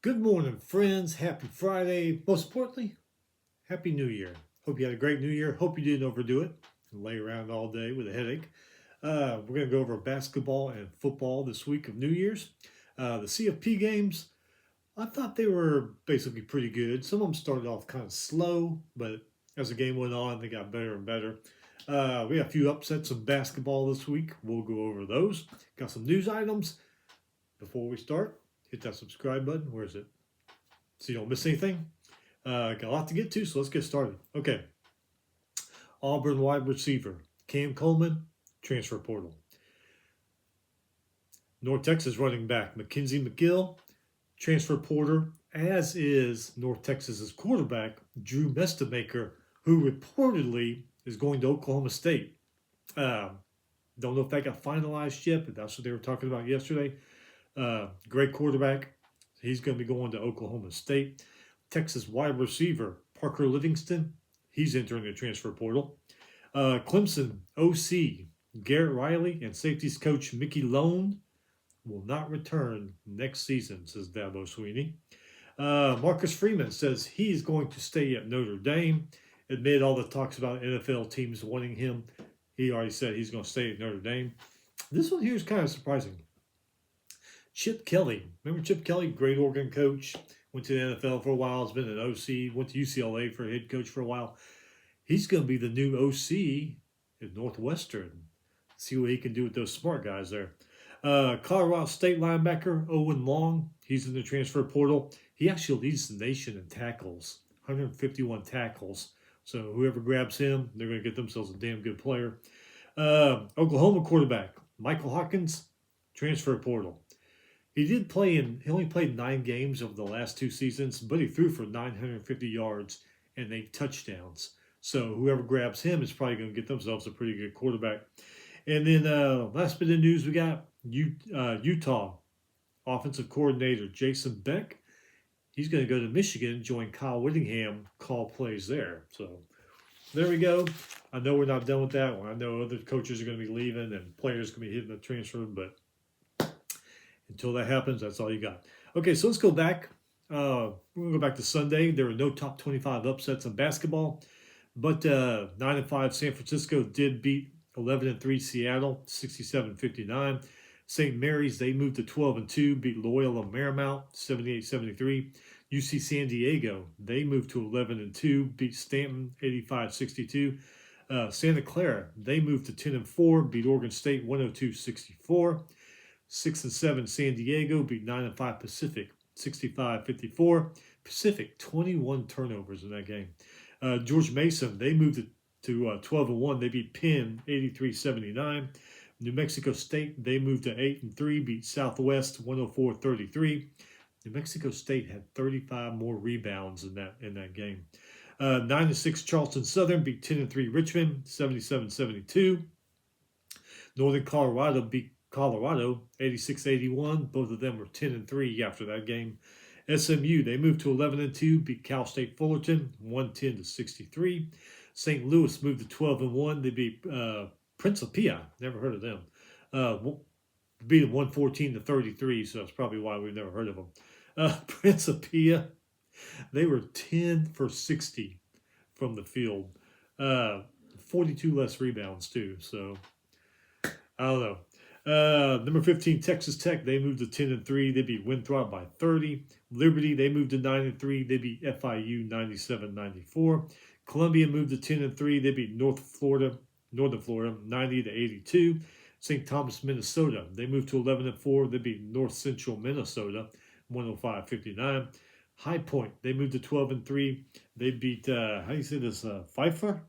Good morning, friends. Happy Friday. Most importantly, Happy New Year. Hope you had a great New Year. Hope you didn't overdo it and lay around all day with a headache. We're going to go over basketball and football this week of New Year's. The CFP games, I thought they were basically pretty good. Some of them started off kind of slow, but as the game went on, they got better and better. We got a few upsets of basketball this week. We'll go over those. Got some news items. Before we start, hit that subscribe button. Where is it? So you don't miss anything. Got a lot to get to, so let's get started. Okay. Auburn wide receiver Cam Coleman, transfer portal. North Texas running back Mackenzie McGill, transfer portal, as is North Texas's quarterback Drew Mestamaker, who reportedly is going to Oklahoma State. Don't know if that got finalized yet, but that's what they were talking about yesterday. Great quarterback. He's going to be going to Oklahoma State. Texas wide receiver Parker Livingston, he's entering the transfer portal. Clemson OC Garrett Riley and safeties coach Mickey Lone will not return next season, says Dabo Sweeney. Marcus Freeman says he's going to stay at Notre Dame. Amid all the talks about NFL teams wanting him, he already said he's going to stay at Notre Dame. This one here is kind of surprising. Chip Kelly, remember Chip Kelly, great Oregon coach, went to the NFL for a while, has been an OC, went to UCLA for a head coach for a while. He's going to be the new OC at Northwestern. See what he can do with those smart guys there. Colorado State linebacker Owen Long, he's in the transfer portal. He actually leads the nation in tackles, 151 tackles. So whoever grabs him, they're going to get themselves a damn good player. Oklahoma quarterback Michael Hawkins, transfer portal. He only played 9 games over the last 2 seasons, but he threw for 950 yards and 8 touchdowns. So whoever grabs him is probably going to get themselves a pretty good quarterback. And then last bit of news, we got Utah offensive coordinator Jason Beck. He's going to go to Michigan, join Kyle Whittingham, call plays there. So there we go. I know we're not done with that one. I know other coaches are going to be leaving and players are going to be hitting the transfer, but until that happens, that's all you got. Okay, so let's go back. We're going to go back to Sunday. There were no top 25 upsets in basketball, but 9-5 San Francisco did beat 11-3 Seattle, 67-59. St. Mary's, they moved to 12-2, beat Loyola Marymount, 78-73. UC San Diego, they moved to 11-2, beat Stanton, 85-62. Santa Clara, they moved to 10-4, beat Oregon State, 102-64. 6-7 San Diego beat 9-5 Pacific, 65-54. Pacific, 21 turnovers in that game. George Mason, they moved to 12-1. They beat Penn, 83-79. New Mexico State, they moved to 8-3, beat Southwest, 104-33. New Mexico State had 35 more rebounds in that game. 9-6 Charleston Southern beat 10-3 Richmond, 77-72. Northern Colorado beat Colorado, 86-81. Both of them were 10-3 after that game. SMU, they moved to 11-2, beat Cal State Fullerton, 110-63. St. Louis moved to 12-1. They beat Principia, never heard of them. Beat them 114-33, so that's probably why we've never heard of them. Principia, they were 10 for 60 from the field. 42 less rebounds, too, so I don't know. Number 15, Texas Tech, they moved to 10-3. They beat Winthrop by 30. Liberty, they moved to 9-3. They beat FIU 97-94. Columbia moved to 10-3. They beat Northern Florida 90-82. St. Thomas, Minnesota, they moved to 11-4. They beat North Central Minnesota 105-59. High Point, they moved to 12-3. They beat how do you say this? Pfeiffer?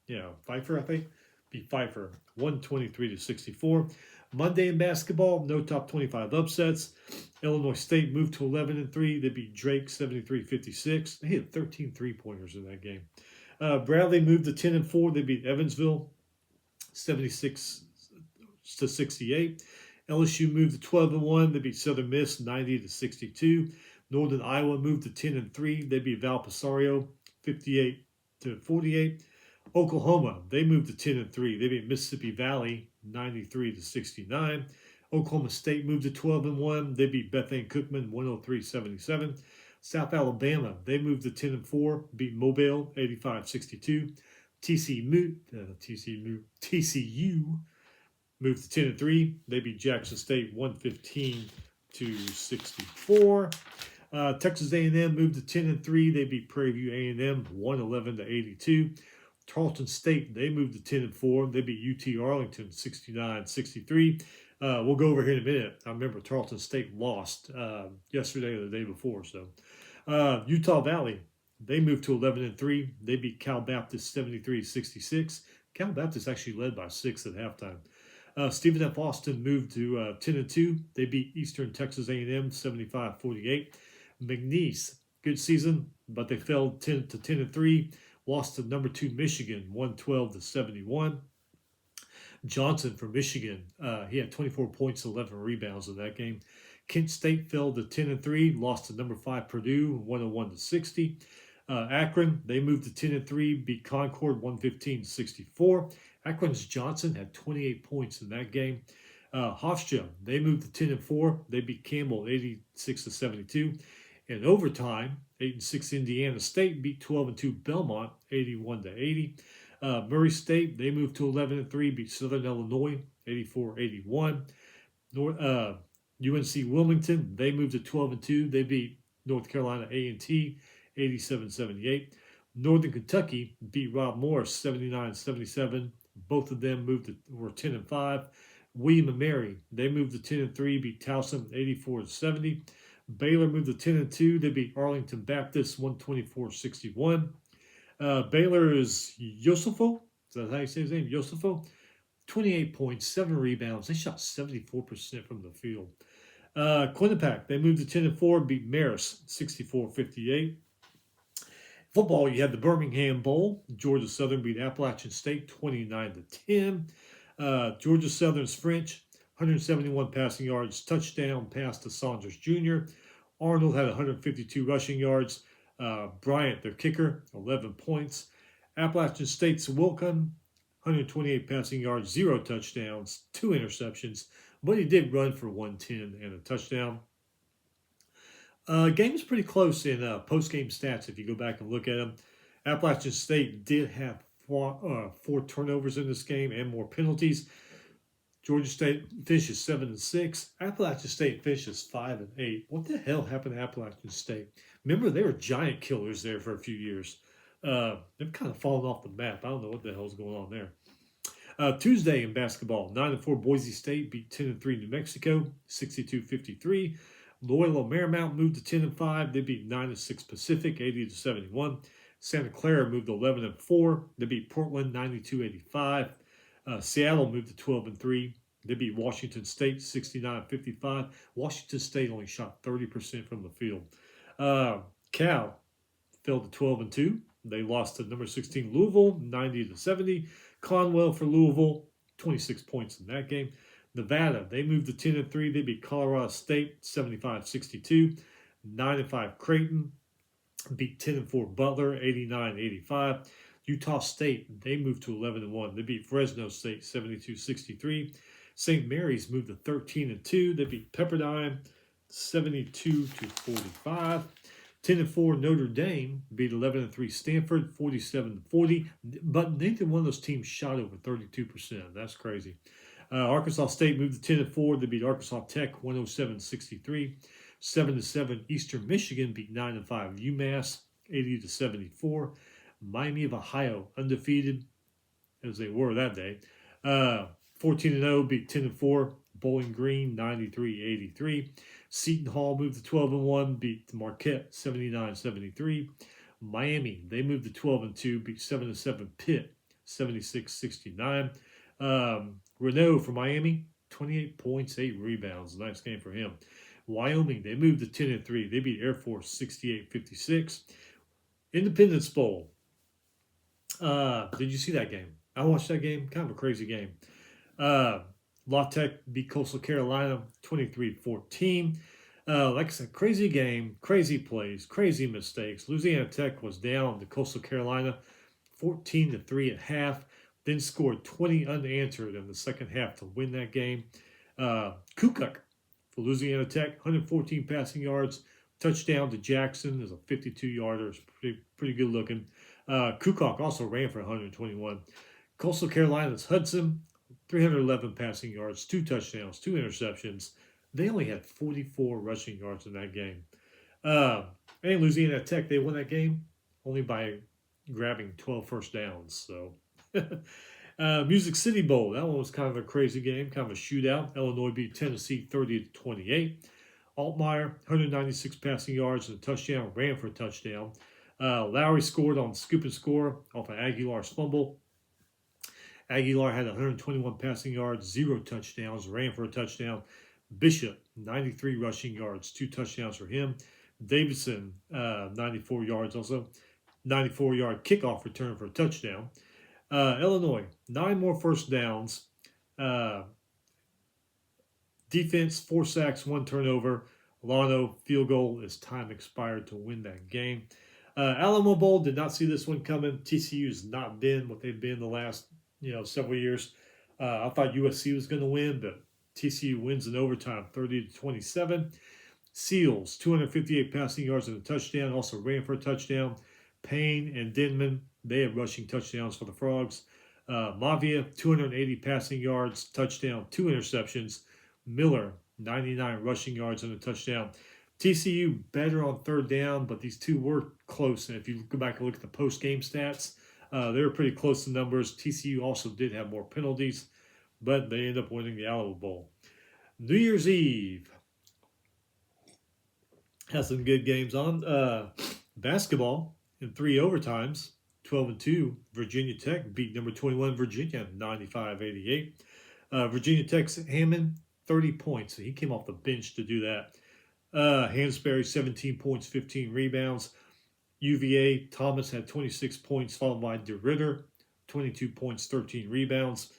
Yeah, Pfeiffer, I think. Beat Pfeiffer 123-64. Monday in basketball, no top 25 upsets. Illinois State moved to 11-3. They beat Drake 73-56. They hit 13 3-pointers in that game. Bradley moved to 10-4. They beat Evansville 76-68. LSU moved to 12-1. They beat Southern Miss 90-62. Northern Iowa moved to 10-3. They beat Valparaiso 58-48. Oklahoma, they moved to 10-3. They beat Mississippi Valley 93-69. Oklahoma State moved to 12-1. They beat Bethany Cookman 103-77. South Alabama, they moved to 10-4, beat Mobile 85-62. TCU moved to 10-3. They beat Jackson State 115-64. Texas A&M moved to 10-3. They beat Prairie View A&M 111-82. Tarleton State, they moved to 10-4. They beat UT Arlington 69-63. We'll go over here in a minute. I remember Tarleton State lost yesterday or the day before. So Utah Valley, they moved to 11-3. They beat Cal Baptist 73-66. Cal Baptist actually led by 6 at halftime. Stephen F. Austin moved to 10-2. They beat Eastern Texas A&M 75-48. McNeese, good season, but they fell 10-3. Lost to number 2 Michigan 112-71. Johnson from Michigan, he had 24 points, 11 rebounds in that game. Kent State fell to 10-3, lost to number 5 Purdue 101-60. Akron, they moved to 10-3, beat Concord 115-64. Akron's Johnson had 28 points in that game. Hofstra, they moved to 10-4, they beat Campbell 86-72. In overtime, 8-6 Indiana State beat 12-2 Belmont 81-80. Murray State, they moved to 11-3, beat Southern Illinois 84-81. UNC Wilmington, they moved to 12-2. They beat North Carolina A&T 87-78. Northern Kentucky beat Rob Morris 79-77. Both of them were 10-5. William & Mary, they moved to 10-3, beat Towson 84-70. Baylor moved to 10-2. They beat Arlington Baptist 124-61. Baylor is Yosefo. Is that how you say his name? Yosefo. 28 points, 7 rebounds. They shot 74% from the field. Quinnipiac, they moved to 10-4, beat Marist 64-58. Football, you had the Birmingham Bowl. Georgia Southern beat Appalachian State 29-10. Georgia Southern's French, 171 passing yards, touchdown pass to Saunders Jr. Arnold had 152 rushing yards. Bryant, their kicker, 11 points. Appalachian State's Wilcon, 128 passing yards, 0 touchdowns, 2 interceptions, but he did run for 110 and a touchdown. Game was pretty close in post-game stats if you go back and look at them. Appalachian State did have 4 turnovers in this game and more penalties. Georgia State finishes 7-6. Appalachian State finishes 5-8. What the hell happened to Appalachian State? Remember, they were giant killers there for a few years. They've kind of fallen off the map. I don't know what the hell's going on there. Tuesday in basketball, 9-4 Boise State beat 10-3 New Mexico, 62-53. Loyola Marymount moved to 10-5. They beat 9-6 Pacific, 80-71. Santa Clara moved to 11-4. They beat Portland, 92-85. Seattle moved to 12-3. They beat Washington State 69-55. Washington State only shot 30% from the field. Cal fell to 12-2. They lost to number 16 Louisville 90-70. Conwell for Louisville, 26 points in that game. Nevada, they moved to 10-3. They beat Colorado State 75-62. 9-5 Creighton beat 10-4 Butler 89-85. Utah State, they moved to 11-1. They beat Fresno State 72-63. St. Mary's moved to 13-2. They beat Pepperdine 72-45. 10-4 Notre Dame beat 11-3 Stanford 47-40. But neither one of those teams shot over 32%. That's crazy. Arkansas State moved to 10-4. They beat Arkansas Tech 107-63. 7-7 Eastern Michigan beat 9-5 UMass 80-74. Miami of Ohio undefeated as they were that day. 14-0 beat 10-4 Bowling Green 93-83. Seton Hall moved to 12-1, beat Marquette 79-73. Miami, they moved to 12-2, beat 7-7 Pitt 76-69. Renault for Miami, 28 points, 8 rebounds. Nice game for him. Wyoming, they moved to 10-3. They beat Air Force 68-56. Independence Bowl. Did you see that game? I watched that game. Kind of a crazy game. La Tech beat Coastal Carolina 23-14. Like I said, crazy game, crazy plays, crazy mistakes. Louisiana Tech was down to Coastal Carolina 14-3 at half, then scored 20 unanswered in the second half to win that game. Kukuk for Louisiana Tech, 114 passing yards. Touchdown to Jackson is a 52-yarder. It's pretty good looking. Kukuk also ran for 121. Coastal Carolina's Hudson, 311 passing yards, 2 touchdowns, 2 interceptions. They only had 44 rushing yards in that game. And Louisiana Tech, they won that game only by grabbing 12 first downs. So, Music City Bowl, that one was kind of a crazy game, kind of a shootout. Illinois beat Tennessee 30-28. Altmaier, 196 passing yards and a touchdown, ran for a touchdown. Lowry scored on scoop and score off of Aguilar's fumble. Aguilar had 121 passing yards, 0 touchdowns, ran for a touchdown. Bishop, 93 rushing yards, 2 touchdowns for him. Davidson, 94 yards also. 94-yard kickoff return for a touchdown. Illinois, 9 more first downs. Defense, 4 sacks, 1 turnover. Lano field goal as time expired to win that game. Alamo Bowl, did not see this one coming. TCU's not been what they've been the last several years. I thought USC was going to win, but TCU wins in overtime, 30-27. Seals, 258 passing yards and a touchdown. Also ran for a touchdown. Payne and Denman, they have rushing touchdowns for the Frogs. Mavia, 280 passing yards, touchdown, 2 interceptions. Miller, 99 rushing yards and a touchdown. TCU better on third down, but these two were close. And if you go back and look at the post-game stats, they were pretty close to numbers. TCU also did have more penalties, but they ended up winning the Alamo Bowl. New Year's Eve has some good games on. Basketball in 3 overtimes, 12-2. Virginia Tech beat number 21 Virginia, 95-88. Virginia Tech's Hammond, 30 points. He came off the bench to do that. Hansberry, 17 points, 15 rebounds. UVA, Thomas had 26 points, followed by DeRitter, 22 points, 13 rebounds.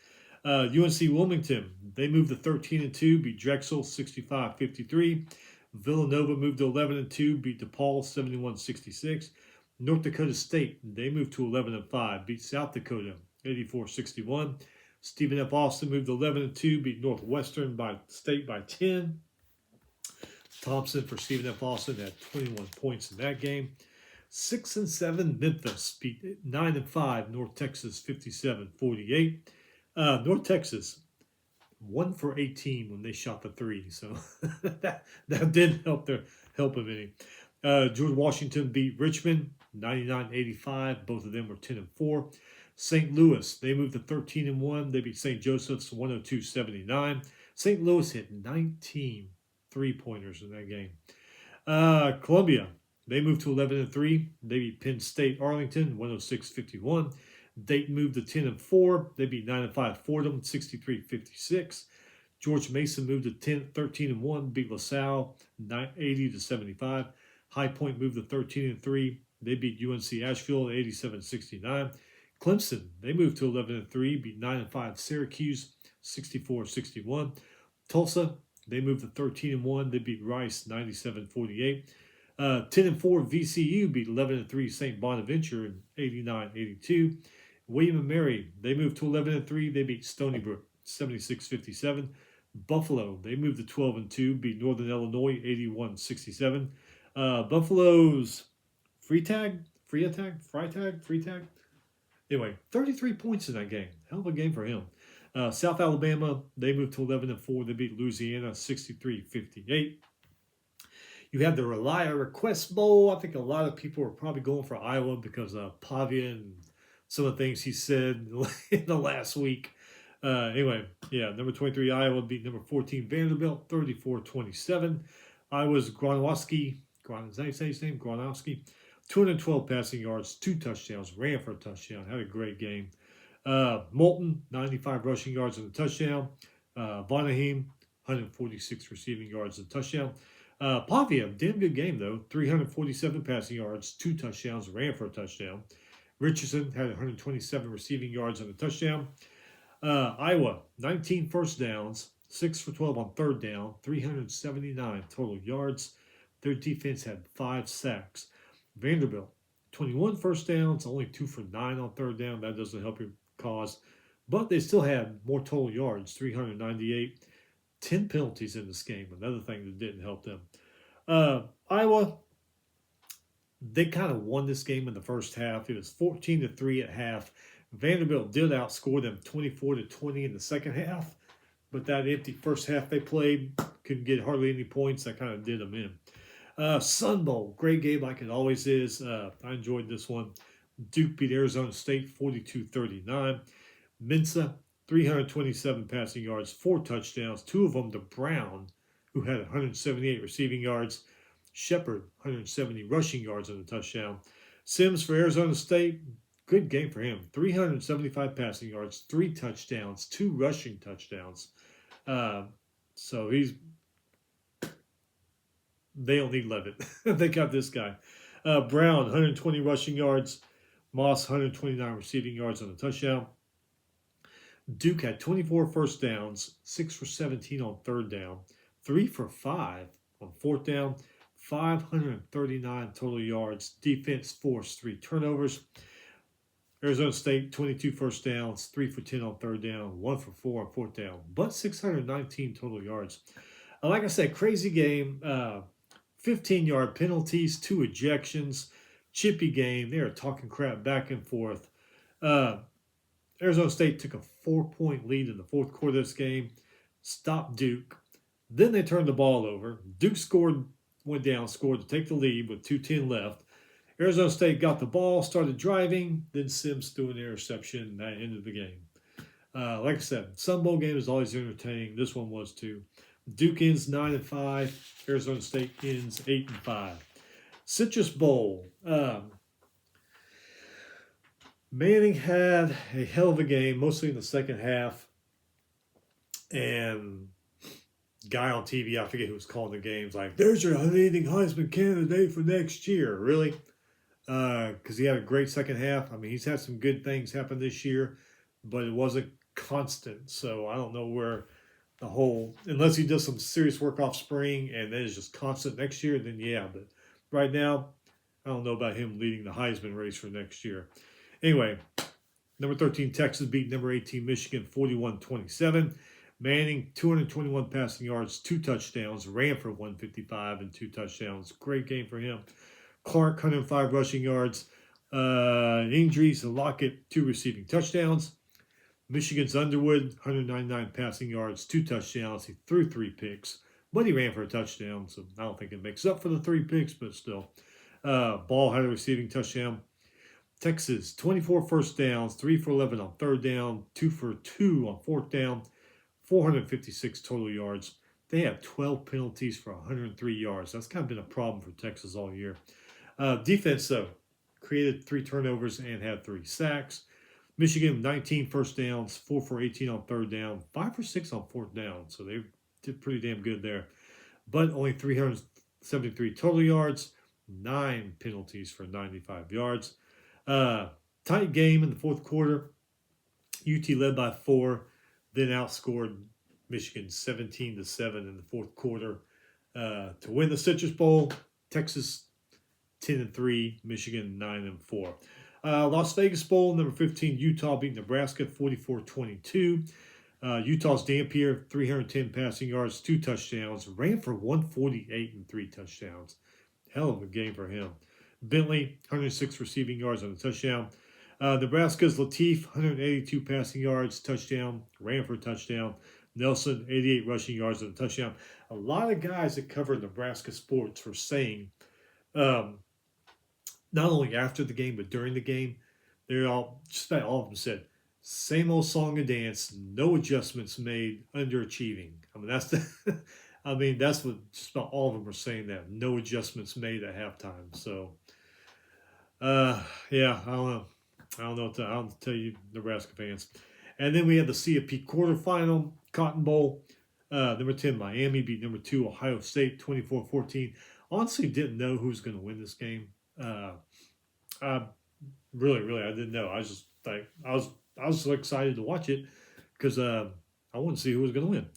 UNC Wilmington, they moved to 13-2, beat Drexel 65-53. Villanova moved to 11-2, beat DePaul 71-66. North Dakota State, they moved to 11-5, beat South Dakota 84-61. Stephen F. Austin moved to 11-2, beat Northwestern State by 10. Thompson for Stephen F. Austin had 21 points in that game. 6-7 Memphis beat 9-5 North Texas 57-48. North Texas 1 for 18 when they shot the 3, so that didn't help them any. George Washington beat Richmond 99-85. Both of them were 10-4. St. Louis, they moved to 13-1. They beat St. Joseph's 102-79. St. Louis hit 19 3-pointers in that game. Columbia, they moved to 11-3. They beat Penn State Arlington 106-51. Dayton moved to 10-4. They beat 9-5 Fordham 63-56. George Mason moved to 13-1. Beat LaSalle 80-75. High Point moved to 13-3. They beat UNC Asheville 87-69. Clemson, they moved to 11-3. Beat 9-5 Syracuse 64-61. Tulsa, they moved to 13-1. They beat Rice 97-48. 10-4 VCU beat 11-3 St. Bonaventure 89-82. William & Mary, they moved to 11-3. They beat Stony Brook 76-57. Buffalo, they moved to 12-2. Beat Northern Illinois 81-67. Buffalo's Freitag. Anyway, 33 points in that game. Hell of a game for him. South Alabama, they moved to 11-4. They beat Louisiana 63-58. You have the Relia Request Bowl. I think a lot of people are probably going for Iowa because of Pavia and some of the things he said in the last week. Anyway, number 23 Iowa beat number 14 Vanderbilt 34-27. Iowa's Gronowski, is that how you say his name? Gronowski, 212 passing yards, 2 touchdowns, ran for a touchdown, had a great game. Moulton, 95 rushing yards and a touchdown. Vonahim, 146 receiving yards and a touchdown. Pavia, damn good game though. 347 passing yards, 2 touchdowns, ran for a touchdown. Richardson had 127 receiving yards and a touchdown. Iowa, 19 first downs, 6 for 12 on third down, 379 total yards. Their defense had 5 sacks. Vanderbilt, 21 first downs, only 2 for 9 on third down. That doesn't help your cause. But they still had more total yards, 398. 10 penalties in this game, another thing that didn't help them. Iowa, they kind of won this game in the first half. It was 14-3 at half. Vanderbilt did outscore them 24-20 in the second half, but that empty first half they played, couldn't get hardly any points. That kind of did them in. Sun Bowl, great game like it always is. I enjoyed this one. Duke beat Arizona State 42-39. Mensa, 327 passing yards, 4 touchdowns, 2 of them to Brown, who had 178 receiving yards. Shepard, 170 rushing yards and a touchdown. Sims for Arizona State, good game for him. 375 passing yards, 3 touchdowns, 2 rushing touchdowns. So they don't need Levitt. They got this guy. Brown, 120 rushing yards. Moss, 129 receiving yards and a touchdown. Duke had 24 first downs, 6 for 17 on third down, 3 for 5 on fourth down, 539 total yards. Defense forced 3 turnovers. Arizona State, 22 first downs, 3 for 10 on third down, 1 for 4 on fourth down, but 619 total yards. Like I said, crazy game. 15-yard penalties, 2 ejections, chippy game. They were talking crap back and forth. Arizona State took a 4-point lead in the fourth quarter of this game, stopped Duke. Then they turned the ball over. Duke went down, scored to take the lead with 2:10 left. Arizona State got the ball, started driving, then Sims threw an interception, and that ended the game. Like I said, Sun Bowl game is always entertaining. This one was too. Duke ends 9-5. Arizona State ends 8-5. Citrus Bowl. Manning had a hell of a game, mostly in the second half. And guy on TV, I forget who was calling the games, like, there's your leading Heisman candidate for next year. Really? Because he had a great second half. I mean, he's had some good things happen this year, but it wasn't constant. So I don't know where the whole, unless he does some serious work off spring and then it's just constant next year, then yeah. But right now, I don't know about him leading the Heisman race for next year. Anyway, number 13, Texas beat number 18, Michigan, 41-27. Manning, 221 passing yards, 2 touchdowns, ran for 155 and 2 touchdowns. Great game for him. Clark, 105 rushing yards. Injuries, Lockett, 2 receiving touchdowns. Michigan's Underwood, 199 passing yards, 2 touchdowns. He threw 3 picks, but he ran for a touchdown, so I don't think it makes up for the 3 picks, but still. Ball had a receiving touchdown. Texas, 24 first downs, 3 for 11 on third down, 2 for 2 on fourth down, 456 total yards. They have 12 penalties for 103 yards. That's kind of been a problem for Texas all year. Defense, though, created 3 turnovers and had 3 sacks. Michigan, 19 first downs, 4 for 18 on third down, 5 for 6 on fourth down. So they did pretty damn good there. But only 373 total yards, 9 penalties for 95 yards. Tight game in the fourth quarter. UT led by 4, then outscored Michigan 17-7 in the fourth quarter to win the Citrus Bowl. Texas 10-3, Michigan 9-4. Las Vegas Bowl, number 15, Utah beat Nebraska 44-22. Utah's Dampier, 310 passing yards, 2 touchdowns, ran for 148 and 3 touchdowns. Hell of a game for him. Bentley, 106 receiving yards on a touchdown. Nebraska's Latif, 182 passing yards, touchdown, ran for a touchdown. Nelson, 88 rushing yards and a touchdown. A lot of guys that cover Nebraska sports were saying, not only after the game, but during the game, just about all of them said, same old song and dance, no adjustments made, underachieving. That's what just about all of them were saying, that no adjustments made at halftime. So, yeah, I don't know what to tell you, Nebraska fans. And then we had the CFP quarterfinal, Cotton Bowl. Number 10, Miami beat number 2, Ohio State, 24-14. Honestly, didn't know who was going to win this game. I didn't know. I was just like, I was so excited to watch it because I wanted to see who was going to win.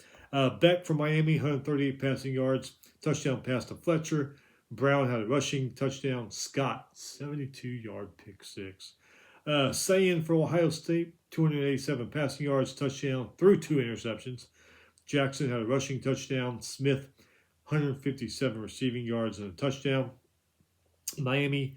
Beck from Miami, 138 passing yards, touchdown pass to Fletcher. Brown had a rushing touchdown. Scott, 72-yard pick 6. Sayin for Ohio State, 287 passing yards, touchdown, threw 2 interceptions. Jackson had a rushing touchdown. Smith, 157 receiving yards and a touchdown. Miami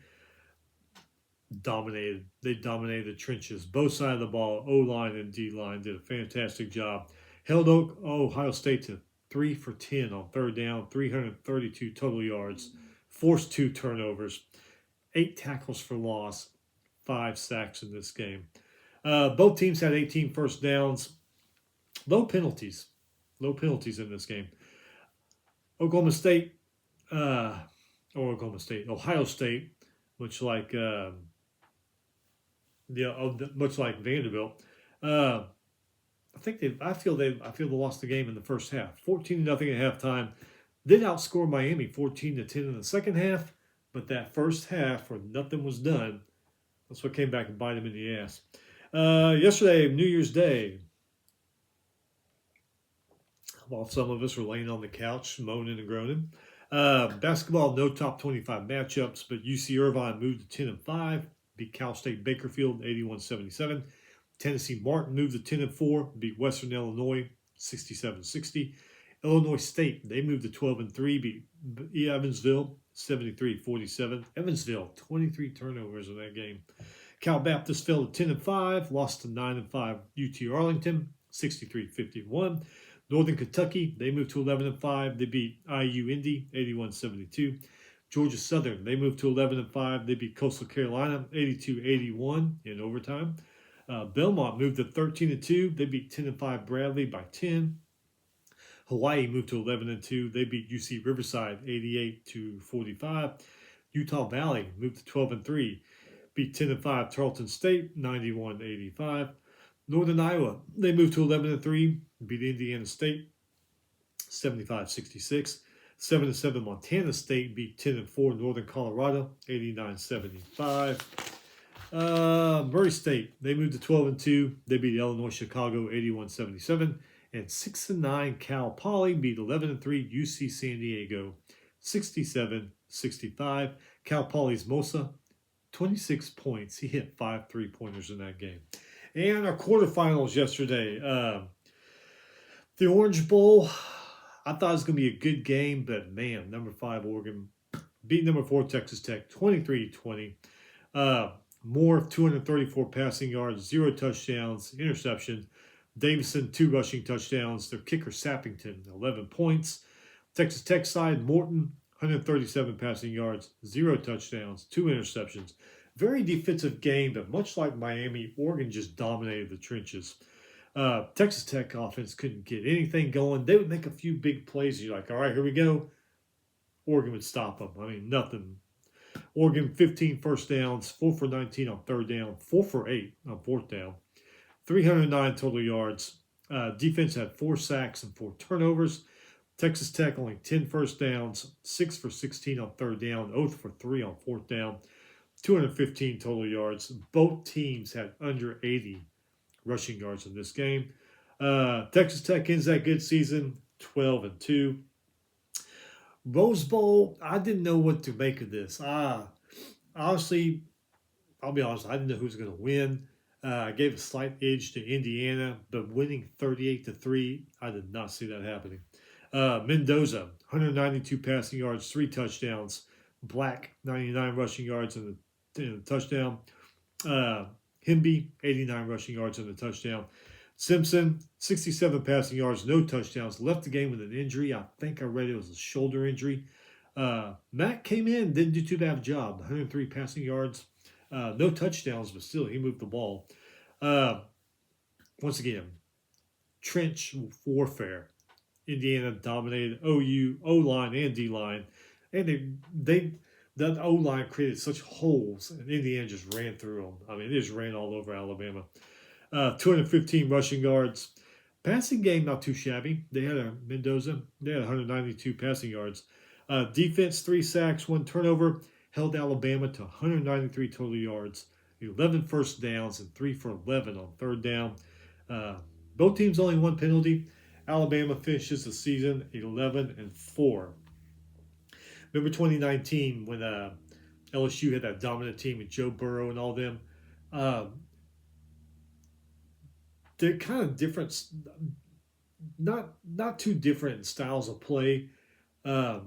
dominated. They dominated the trenches. Both sides of the ball, O-line and D-line, did a fantastic job. Held Ohio State to 3 for 10 on third down, 332 total yards, forced 2 turnovers, 8 tackles for loss, 5 sacks in this game. Both teams had 18 first downs. Low penalties in this game. Ohio State, much like Vanderbilt. I feel they lost the game in the first half, 14-0 at halftime. Did outscore Miami 14-10 in the second half, but that first half where nothing was done, that's what came back and bite them in the ass. Yesterday, New Year's Day, while some of us were laying on the couch moaning and groaning. Basketball, no top 25 matchups, but UC Irvine moved to 10-5, beat Cal State Bakersfield 81-77. Tennessee Martin moved to 10-4, beat Western Illinois 67-60. Illinois State, they moved to 12-3, beat Evansville 73-47. Evansville, 23 turnovers in that game. Cal Baptist fell to 10-5, lost to 9-5 UT Arlington 63-51. Northern Kentucky, they moved to 11-5. They beat IU Indy 81-72. Georgia Southern, they moved to 11-5. They beat Coastal Carolina 82-81 in overtime. Belmont moved to 13-2. They beat 10-5 Bradley by 10. Hawaii moved to 11-2. They beat UC Riverside 88-45. Utah Valley moved to 12-3. Beat 10-5 Tarleton State 91-85. Northern Iowa, they moved to 11-3, beat Indiana State 75-66. 7-7 Montana State beat 10-4 Northern Colorado 89-75. Murray State, they moved to 12-2. They beat Illinois Chicago 81-77. And 6-9 Cal Poly beat 11-3 UC San Diego 67-65. Cal Poly's Mosa, 26 points. He hit 5 3-pointers in that game. And our quarterfinals yesterday. The Orange Bowl, I thought it was going to be a good game, but man, number 5 Oregon beat number 4 Texas Tech 23-20. Moore, 234 passing yards, 0 touchdowns, interception. Davison, 2 rushing touchdowns. Their kicker, Sappington, 11 points. Texas Tech side, Morton, 137 passing yards, 0 touchdowns, 2 interceptions. Very defensive game, but much like Miami, Oregon just dominated the trenches. Texas Tech offense couldn't get anything going. They would make a few big plays. You're like, all right, here we go. Oregon would stop them. I mean, nothing. Oregon, 15 first downs, 4 for 19 on third down, 4 for 8 on fourth down, 309 total yards. Defense had 4 sacks and 4 turnovers. Texas Tech only 10 first downs, 6 for 16 on third down, 0 for 3 on fourth down, 215 total yards. Both teams had under 80 rushing yards in this game. Texas Tech ends that good season 12-2. Rose Bowl, I didn't know what to make of this. Honestly, I'll be honest, I didn't know who was going to win. I gave a slight edge to Indiana, but winning 38-3, I did not see that happening. Mendoza, 192 passing yards, 3 touchdowns. Black, 99 rushing yards and a touchdown. Himby, 89 rushing yards and a touchdown. Simpson, 67 passing yards, no touchdowns. Left the game with an injury. I think I read it was a shoulder injury. Matt came in, didn't do too bad a job. 103 passing yards, no touchdowns, but still he moved the ball. Once again, trench warfare. Indiana dominated OU, O-line and D-line. And that O-line created such holes, and Indiana just ran through them. I mean, they just ran all over Alabama. 215 rushing yards. Passing game, not too shabby. They had Mendoza. They had 192 passing yards. Defense, 3 sacks, 1 turnover. Held Alabama to 193 total yards, 11 first downs, and 3 for 11 on third down. Both teams only 1 penalty. Alabama finishes the season 11-4. Remember 2019 when LSU had that dominant team with Joe Burrow and all them? They're kind of different. not too different in styles of play. But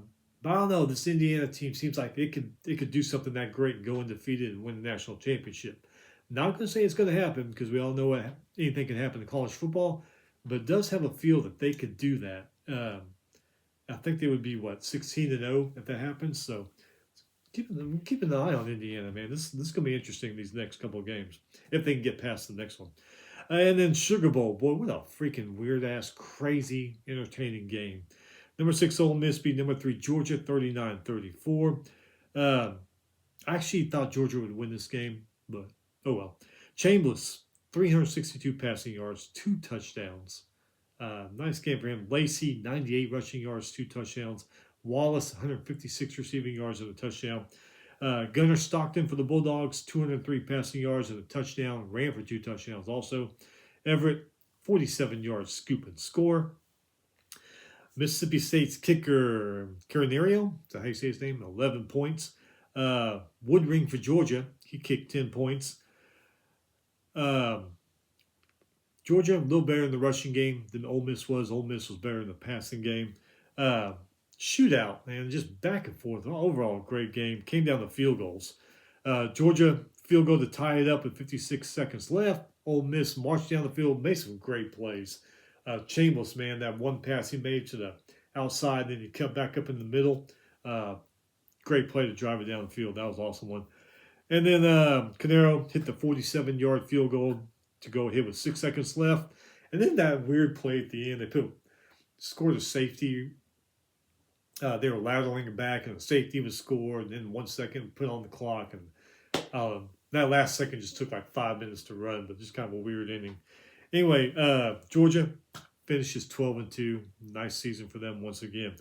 I don't know. This Indiana team seems like it could do something that great and go undefeated and win the national championship. Not going to say it's going to happen because we all know anything can happen in college football, but it does have a feel that they could do that. I think they would be 16-0 if that happens. So keeping an eye on Indiana, man. This is going to be interesting these next couple of games if they can get past the next one. And then Sugar Bowl, boy, what a freaking weird ass, crazy, entertaining game. Number 6 Ole Miss beat number 3 Georgia 39-34. I actually thought Georgia would win this game, but oh well. Chambliss 362 passing yards, 2 touchdowns. Nice game for him. Lacey 98 rushing yards, 2 touchdowns. Wallace 156 receiving yards and a touchdown. Gunnar Stockton for the Bulldogs 203 passing yards and a touchdown. Ran for 2 touchdowns also. Everett 47 yards, scoop and score. Mississippi State's kicker, Carnerio, is that how you say his name? 11 points. Woodring for Georgia, he kicked 10 points. Georgia, a little better in the rushing game than Ole Miss was. Ole Miss was better in the passing game. Shootout, man, just back and forth. Overall, great game. Came down to field goals. Georgia field goal to tie it up with 56 seconds left. Ole Miss marched down the field, made some great plays. Chambliss, man, that one pass he made to the outside, then he cut back up in the middle. Great play to drive it down the field. That was an awesome one. And then Carneiro hit the 47-yard field goal to go ahead with 6 seconds left. And then that weird play at the end, they scored a safety. They were ladling it back, and the safety was scored. And then 1 second put on the clock, and that last second just took like 5 minutes to run, but just kind of a weird ending. Anyway, Georgia finishes 12-2. Nice season for them once again.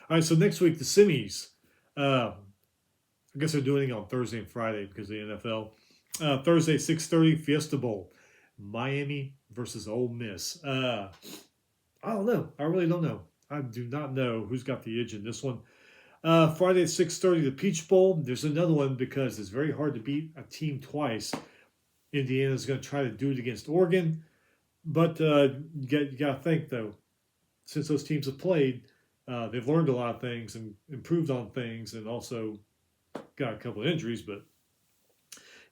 All right, so next week, the semis. I guess they're doing it on Thursday and Friday because of the NFL. Thursday, 6:30, Fiesta Bowl. Miami versus Ole Miss. I don't know. I really don't know. I do not know who's got the edge in this one. Friday at 6:30, the Peach Bowl. There's another one because it's very hard to beat a team twice. Indiana's going to try to do it against Oregon. But you got to think, though, since those teams have played, they've learned a lot of things and improved on things and also got a couple of injuries. But,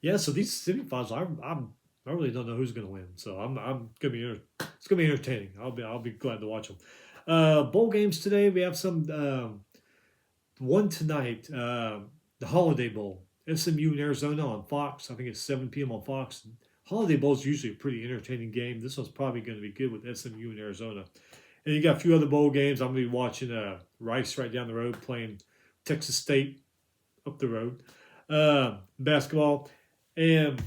yeah, so these semifinals, I really don't know who's going to win. So it's going to be entertaining. I'll be glad to watch them. Bowl games today, we have some, one tonight, the Holiday Bowl. SMU in Arizona on Fox. I think it's 7 p.m. on Fox. Holiday Bowl is usually a pretty entertaining game. This one's probably going to be good with SMU in Arizona. And you got a few other bowl games. I'm going to be watching Rice right down the road playing Texas State up the road. Basketball. And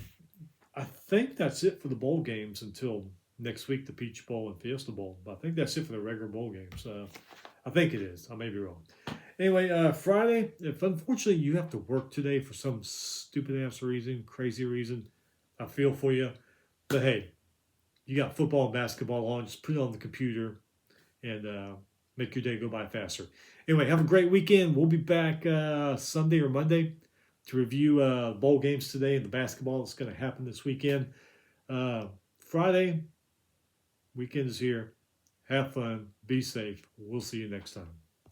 I think that's it for the bowl games until next week, the Peach Bowl and Fiesta Bowl. But I think that's it for the regular bowl games. I think it is. I may be wrong. Anyway, Friday, if unfortunately you have to work today for some stupid-ass reason, crazy reason, I feel for you. But hey, you got football and basketball on. Just put it on the computer and make your day go by faster. Anyway, have a great weekend. We'll be back Sunday or Monday to review bowl games today and the basketball that's going to happen this weekend. Friday, weekend is here. Have fun. Be safe. We'll see you next time.